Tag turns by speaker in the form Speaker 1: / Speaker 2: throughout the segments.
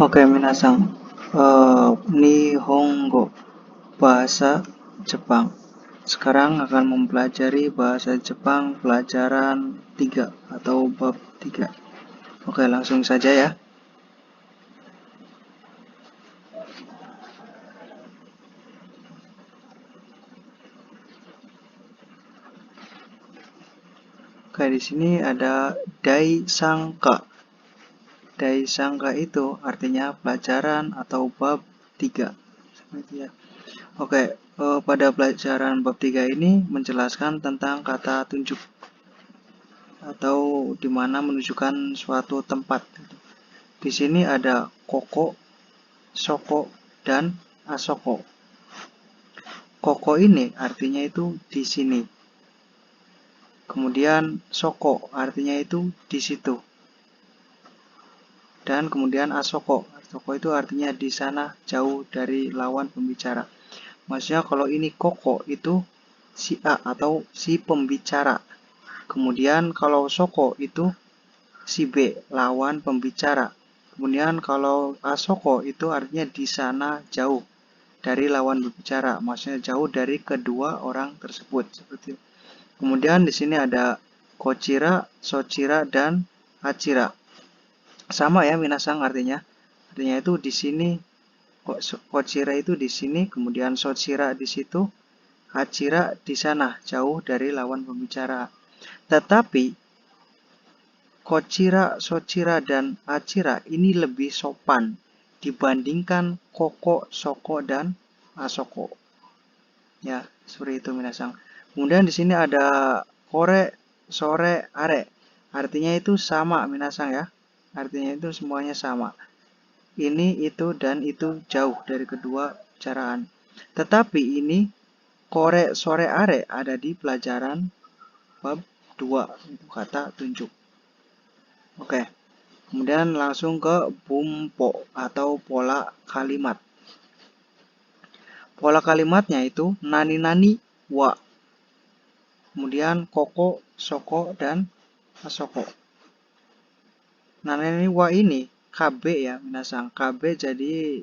Speaker 1: Oke, minasan. Nihongo, bahasa Jepang. Sekarang akan mempelajari bahasa Jepang pelajaran 3 atau bab 3. Oke, langsung saja ya. Oke, di sini ada dai sangka. Dai sangka itu artinya pelajaran atau bab 3. Seperti ya. Oke, pada pelajaran bab 3 ini menjelaskan tentang kata tunjuk atau di mana menunjukkan suatu tempat. Di sini ada koko, soko, dan asoko. Koko ini artinya itu di sini. Kemudian soko artinya itu di situ. Dan kemudian asoko. Asoko itu artinya di sana jauh dari lawan pembicara. Maksudnya kalau ini koko itu si A atau si pembicara. Kemudian kalau soko itu si B lawan pembicara. Kemudian kalau asoko itu artinya di sana jauh dari lawan berbicara, maksudnya jauh dari kedua orang tersebut. Seperti itu. Kemudian di sini ada kochira, sochira, dan hachira. Sama ya minasang artinya. Artinya itu di sini, kochira itu di sini, kemudian sochira di situ, hachira di sana, jauh dari lawan pembicara. Tetapi kochira, sochira, dan hachira ini lebih sopan dibandingkan koko, soko, dan asoko. Ya, seperti itu minasang. Kemudian di sini ada kore, sore, are. Artinya itu sama minasang ya. Artinya itu semuanya sama. Ini, itu, dan itu jauh dari kedua bicaraan. Tetapi ini kore, sore, are ada di pelajaran bab 2. Itu kata tunjuk. Oke. Kemudian langsung ke bumpo atau pola kalimat. Pola kalimatnya itu nani-nani wa. Kemudian koko, soko, dan asoko. Nani-nani wa ini KB ya, minasang. KB jadi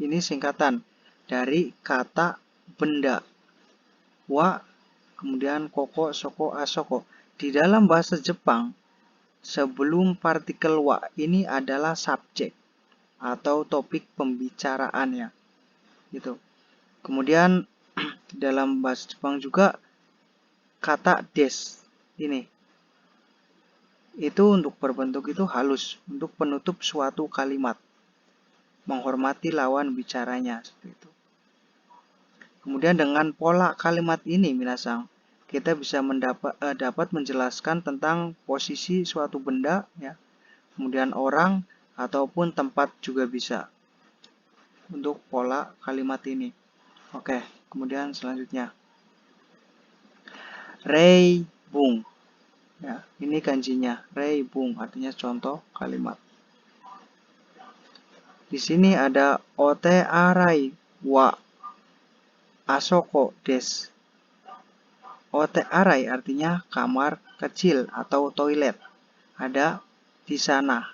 Speaker 1: ini singkatan dari kata benda. Wa, kemudian koko, soko, asoko. Di dalam bahasa Jepang, sebelum partikel wa ini adalah subjek atau topik pembicaraan ya. Gitu. Kemudian dalam bahasa Jepang juga kata des ini itu untuk berbentuk itu halus untuk penutup suatu kalimat, menghormati lawan bicaranya seperti itu. Kemudian dengan pola kalimat ini minasang, kita bisa dapat menjelaskan tentang posisi suatu benda ya, kemudian orang ataupun tempat juga bisa untuk pola kalimat ini. Oke, kemudian selanjutnya Rei Bung. Ya, ini kanjinya Rei Bung artinya contoh kalimat. Di sini ada ote arai wa asoko des. Ote arai artinya kamar kecil atau toilet. Ada di sana.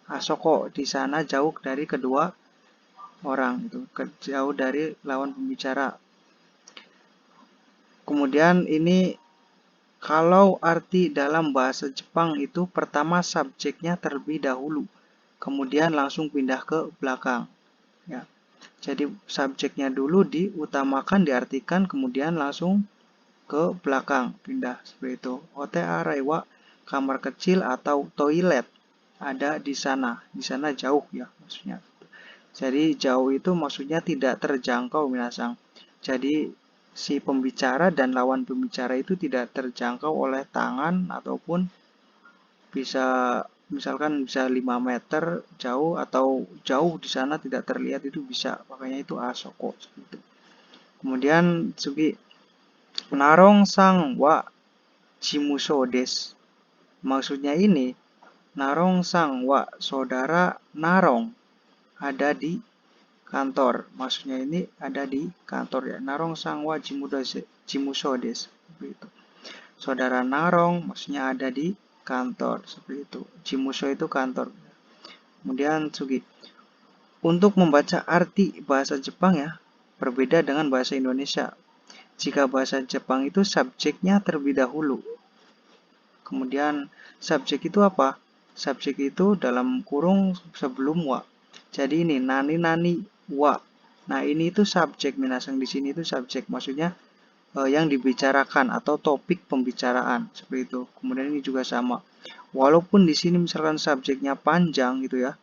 Speaker 1: Asoko di sana jauh dari kedua orang itu, jauh dari lawan pembicara. Kemudian ini kalau arti dalam bahasa Jepang itu pertama subjeknya terlebih dahulu, kemudian langsung pindah ke belakang. Ya. Jadi subjeknya dulu diutamakan, diartikan, kemudian langsung ke belakang, pindah seperti itu. Ote arewa kamar kecil atau toilet ada di sana. Di sana jauh ya maksudnya. Jadi jauh itu maksudnya tidak terjangkau minasang. Jadi si pembicara dan lawan pembicara itu tidak terjangkau oleh tangan ataupun bisa misalkan bisa 5 meter jauh atau jauh di sana tidak terlihat itu bisa. Makanya itu asoko seperti itu. Kemudian sugi narong sang wa chimusho des. Maksudnya ini narong sang wa saudara narong ada di kantor. Maksudnya ini ada di kantor ya. Narong sangwa jimusho desu. Seperti itu. Saudara Narong maksudnya ada di kantor. Seperti itu. Jimusho itu kantor. Kemudian Sugi. Untuk membaca arti bahasa Jepang ya, berbeda dengan bahasa Indonesia. Jika bahasa Jepang itu subjeknya terlebih dahulu. Kemudian subjek itu apa? Subjek itu dalam kurung sebelum wa. Jadi ini nani wa. Nah, ini itu subjek, minasang di sini itu subjek. Maksudnya yang dibicarakan atau topik pembicaraan seperti itu. Kemudian ini juga sama. Walaupun di sini misalkan subjeknya panjang gitu ya,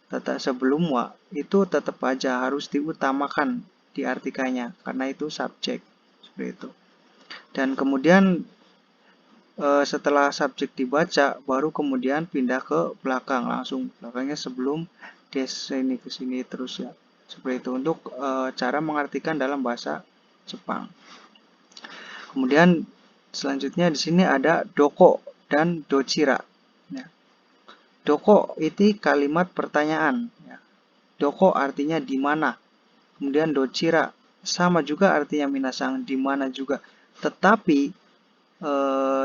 Speaker 1: tetap sebelum wa itu tetap aja harus diutamakan diartikannya karena itu subjek seperti itu. Dan kemudian setelah subjek dibaca baru kemudian pindah ke belakang, langsung belakangnya sebelum des ini ke sini terus ya. Seperti itu untuk cara mengartikan dalam bahasa Jepang. Kemudian selanjutnya di sini ada doko dan dochira. Ya. Doko itu kalimat pertanyaan. Ya. Doko artinya di mana. Kemudian dochira sama juga artinya minasang, di mana juga. Tetapi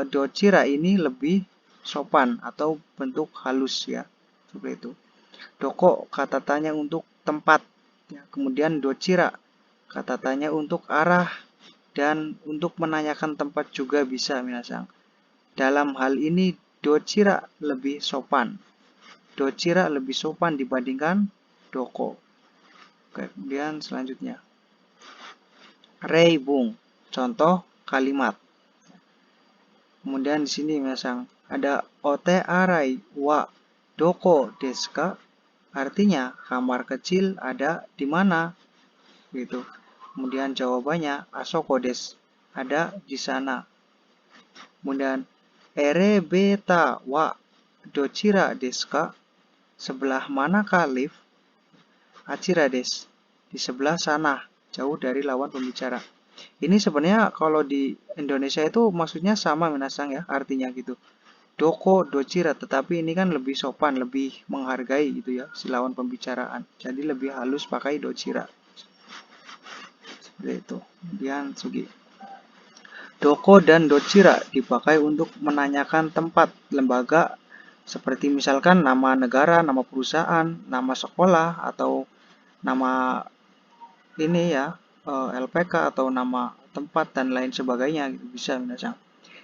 Speaker 1: dochira ini lebih sopan atau bentuk halus ya. Seperti itu. Doko kata tanya untuk tempat. Ya. Kemudian dochira kata tanya untuk arah. Dan untuk menanyakan tempat juga bisa minasang. Dalam hal ini dochira lebih sopan. Dochira lebih sopan dibandingkan doko. Oke, kemudian selanjutnya. Reibung, contoh kalimat. Kemudian di sini minasang ada ote arai wa doko desu ka? Artinya kamar kecil ada di mana? Gitu. Kemudian jawabannya asoko desu, ada di sana. Kemudian erebeta wa dochira desu ka? Sebelah manakah lift? Achira desu, di sebelah sana, jauh dari lawan pembicara. Ini sebenarnya kalau di Indonesia itu maksudnya sama minasang ya, artinya gitu. Doko, dochira, tetapi ini kan lebih sopan, lebih menghargai gitu ya, si lawan pembicaraan. Jadi lebih halus pakai dochira. Seperti itu. Kemudian sugi. Doko dan dochira dipakai untuk menanyakan tempat, lembaga, seperti misalkan nama negara, nama perusahaan, nama sekolah, atau nama ini ya, LPK atau nama tempat dan lain sebagainya gitu bisa minasang.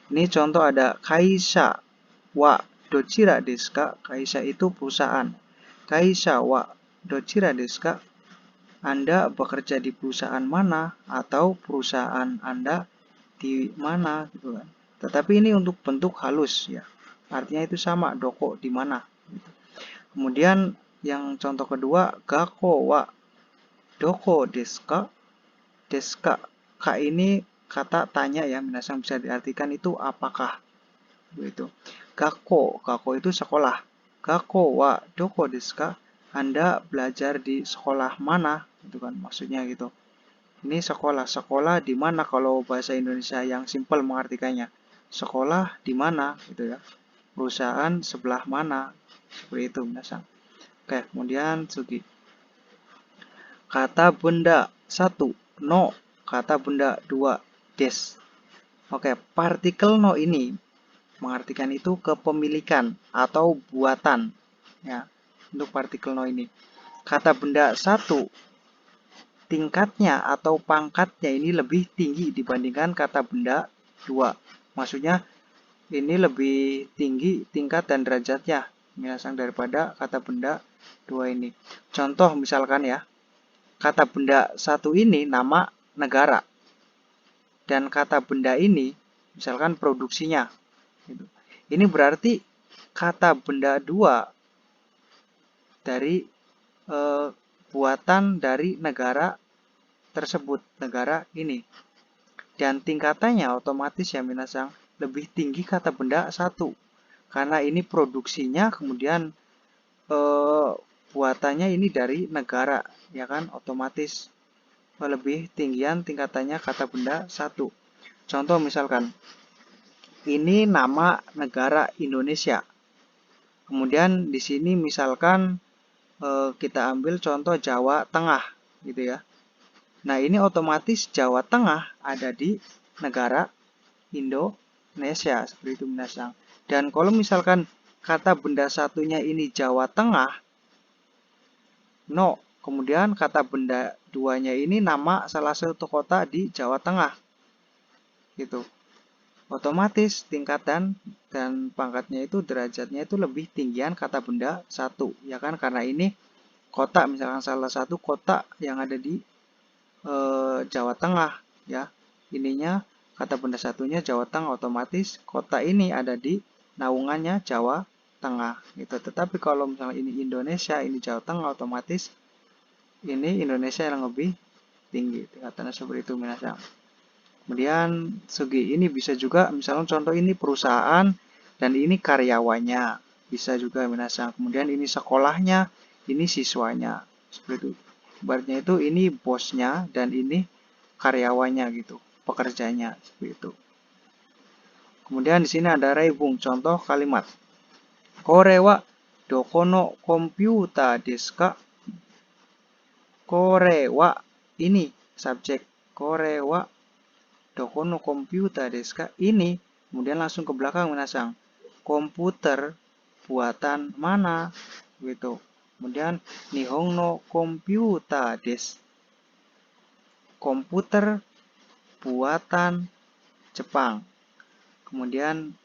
Speaker 1: Ini contoh ada kaisha wa dochira desu ka? Kaisha itu perusahaan. Kaisha wa dochira desu ka? Anda bekerja di perusahaan mana atau perusahaan Anda di mana gitu kan. Tetapi ini untuk bentuk halus ya. Artinya itu sama, doko di mana gitu. Kemudian yang contoh kedua, gakko wa doko desu ka? Desu ka? Ka ini kata tanya ya, minasang bisa diartikan itu apakah begitu. Gakko, gakko itu sekolah. Gakko wa doko desu ka? Anda belajar di sekolah mana? Itu kan maksudnya gitu. Ini sekolah. Sekolah di mana kalau bahasa Indonesia yang simpel mengartikannya? Sekolah di mana gitu ya. Perusahaan sebelah mana? Seperti itu minasang. Oke, kemudian sugi. Kata benda 1, no. Kata benda 2, des. Oke, partikel no ini mengartikan itu kepemilikan atau buatan. Ya, untuk partikel no ini. Kata benda 1, tingkatnya atau pangkatnya ini lebih tinggi dibandingkan kata benda 2. Maksudnya ini lebih tinggi tingkat dan derajatnya minasang daripada kata benda 2 ini. Contoh misalkan ya, kata benda 1 ini nama negara. Dan kata benda ini misalkan produksinya. Ini berarti kata benda 2 dari buatan dari negara tersebut, negara ini. Dan tingkatannya otomatis ya minasang lebih tinggi kata benda 1. Karena ini produksinya kemudian buatannya ini dari negara, ya kan? Otomatis lebih tinggian tingkatannya kata benda 1. Contoh misalkan ini nama negara Indonesia. Kemudian di sini misalkan kita ambil contoh Jawa Tengah gitu ya. Nah, ini otomatis Jawa Tengah ada di negara Indonesia, seperti itu minasang. Dan kalau misalkan kata benda satunya ini Jawa Tengah, no, Kemudian kata benda duanya ini nama salah satu kota di Jawa Tengah. Gitu. Otomatis tingkatan dan pangkatnya itu derajatnya itu lebih tinggian kata benda satu, ya kan? Karena ini kota, misalkan salah satu kota yang ada di Jawa Tengah, ya. Ininya kata benda satunya Jawa Tengah, otomatis kota ini ada di naungannya Jawa Tengah, gitu. Tetapi kalau misalnya ini Indonesia, ini Jawa Tengah, otomatis ini Indonesia yang lebih tinggi. Tingkatannya seperti itu, minasang. Kemudian segi ini bisa juga, misalnya contoh ini perusahaan dan ini karyawannya. Bisa juga minasang. Kemudian ini sekolahnya, ini siswanya. Seperti itu. Ibaratnya itu ini bosnya dan ini karyawannya gitu, pekerjanya seperti itu. Kemudian di sini ada reibung, contoh kalimat. Kore wa doko no komputa desu ka? Kore wa ini subjek. Kore wa doko no komputa desu ka? Ini kemudian langsung ke belakang minasang. Komputer buatan mana? Gitu. Kemudian Nihon no komputa desu. Komputer buatan Jepang. Kemudian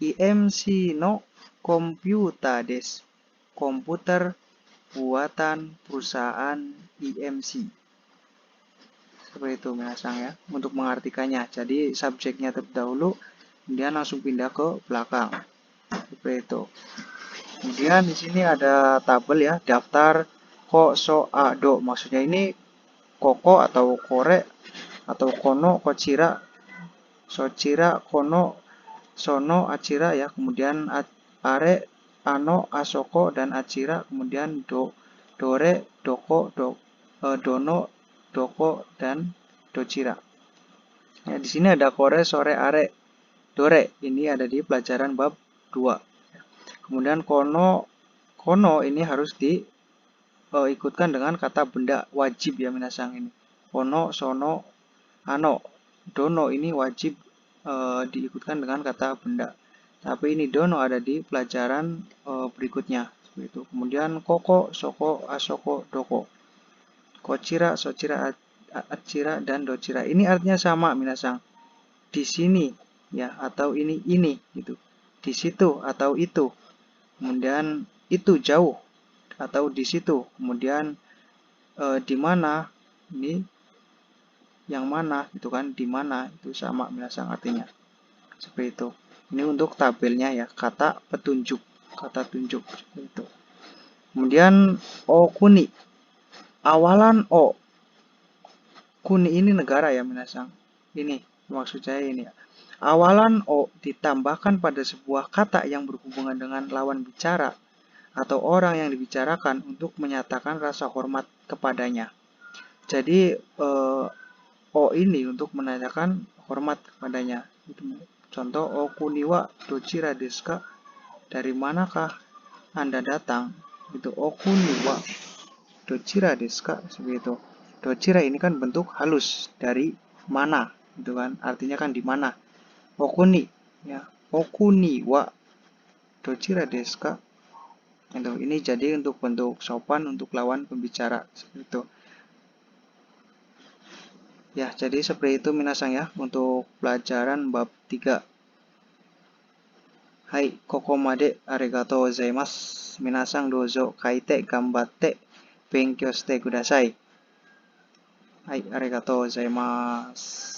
Speaker 1: IMC no komputa desu. Komputer buatan perusahaan IMC. Seperti itu minasang ya, untuk mengartikannya. Jadi subjeknya terlebih dahulu, kemudian langsung pindah ke belakang. Seperti itu. Kemudian di sini ada tabel ya, daftar ko, so, a, do. Maksudnya ini koko atau kore atau kono, kocira, socira, kono, sono, acira ya. Kemudian are, ano, asoko, dan acira. Kemudian dore, doko, dono, doko, dan docira. Ya, di sini ada kore, sore, are, dore. Ini ada di pelajaran bab 2. Kemudian kono ini harus diikutkan dengan kata benda wajib ya minasang ini. Kono, sono, ano. Dono ini wajib diikutkan dengan kata benda. Tapi ini dono ada di pelajaran berikutnya. Itu. Kemudian koko, soko, asoko, doko. Kocira, socira, acira, dan docira. Ini artinya sama minasang. Di sini ya atau ini gitu. Di situ atau itu. Kemudian itu jauh atau di situ. Kemudian di mana ini yang mana gitu kan, di mana itu sama minasang artinya. Seperti itu. Ini untuk tabelnya ya, kata petunjuk, kata tunjuk seperti itu. Kemudian o kuni. Awalan o. Kuni ini negara ya minasang. Ini maksud saya ini ya. Awalan o ditambahkan pada sebuah kata yang berhubungan dengan lawan bicara atau orang yang dibicarakan untuk menyatakan rasa hormat kepadanya. Jadi o ini untuk menanyakan hormat kepadanya. Contoh o kuni wa docira desu ka? Dari manakah Anda datang? Itu o kuni wa docira desu ka? Seperti itu. Docira ini kan bentuk halus dari mana, gitu kan? Artinya kan di mana. Okuni, ya. Okuni wa docira desu ka? Itu. Ini jadi untuk bentuk sopan untuk lawan pembicara, seperti itu. Ya, jadi seperti itu minasang ya untuk pelajaran bab 3. Hai, kokomade arigatou gozaimasu. Minasang dozo kaite gambatte benkyou shite kudasai. Hai, arigatou gozaimasu.